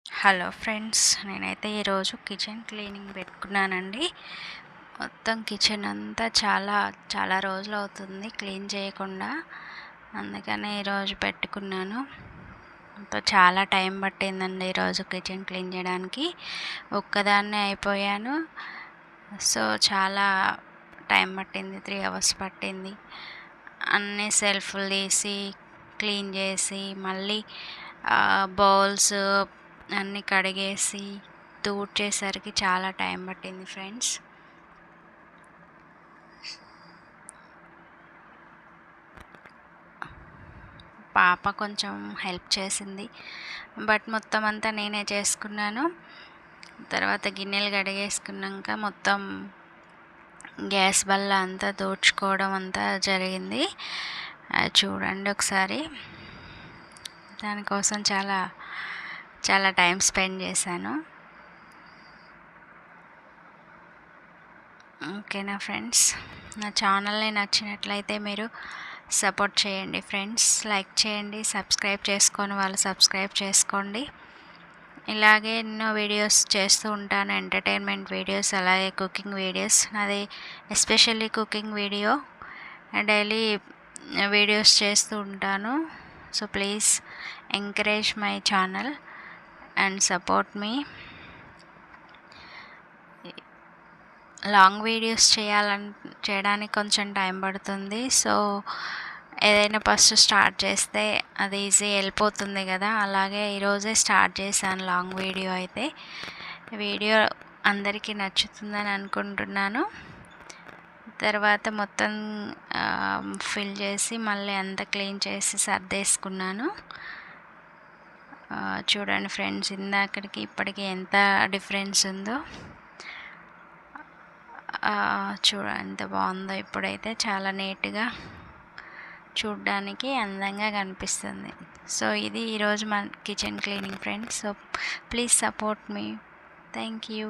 Hello friends, నేనైతే ఈరోజు kitchen cleaning పెట్టుకున్నానండి. మొత్తం కిచెన్ అంతా చాలా చాలా రోజులు అవుతుంది క్లీన్ చేయకుండా. అందుకని ఈరోజు పెట్టుకున్నాను. చాలా టైం పట్టిందండి ఈరోజు కిచెన్ క్లీన్ చేయడానికి. ఒక్కదాన్నే అయిపోయాను. సో చాలా టైం పట్టింది, 3 అవర్స్ పట్టింది. అన్ని సెల్ఫ్లు తీసి క్లీన్ చేసి మళ్ళీ బౌల్స్ అన్నీ కడిగేసి తూడ్చేసరికి చాలా టైం పట్టింది ఫ్రెండ్స్. పాప కొంచెం హెల్ప్ చేసింది, బట్ మొత్తం అంతా నేనే చేసుకున్నాను. తర్వాత గిన్నెలు కడిగేసుకున్నాక మొత్తం గ్యాస్ బల్ల అంతా దూడ్చుకోవడం అంతా జరిగింది. చూడండి ఒకసారి. దానికోసం చాలా చాలా టైం స్పెండ్ చేశాను. ఓకేనా ఫ్రెండ్స్, నా ఛానల్ని నచ్చినట్లయితే మీరు సపోర్ట్ చేయండి ఫ్రెండ్స్. లైక్ చేయండి, సబ్స్క్రైబ్ చేసుకొని వాళ్ళు సబ్స్క్రైబ్ చేసుకోండి. ఇలాగే ఎన్నో వీడియోస్ చేస్తూ ఉంటాను, ఎంటర్టైన్మెంట్ వీడియోస్, అలాగే కుకింగ్ వీడియోస్. నాది especially cooking video. Daily videos చేస్తూ ఉంటాను. So please encourage my channel and support me. Long videos చేయడానికి కొంచెం టైం పడుతుంది. సో ఏదైనా ఫస్ట్ స్టార్ట్ చేస్తే అది ఈజీ వెళ్ళిపోతుంది కదా. అలాగే ఈరోజే స్టార్ట్ చేశాను లాంగ్ వీడియో. అయితే వీడియో అందరికీ నచ్చుతుందని అనుకుంటున్నాను. తర్వాత మొత్తం ఫిల్ చేసి మళ్ళీ అంతా క్లీన్ చేసి సర్దేసుకున్నాను. చూడండి ఫ్రెండ్స్, ఇందాకడికి ఇప్పటికి ఎంత డిఫరెన్స్ ఉందో. ఎంత బాగుందో. ఇప్పుడైతే చాలా నీట్గా చూడ్డానికి అందంగా కనిపిస్తుంది. సో ఇది ఈరోజు మన kitchen cleaning friends. So please support me. Thank you.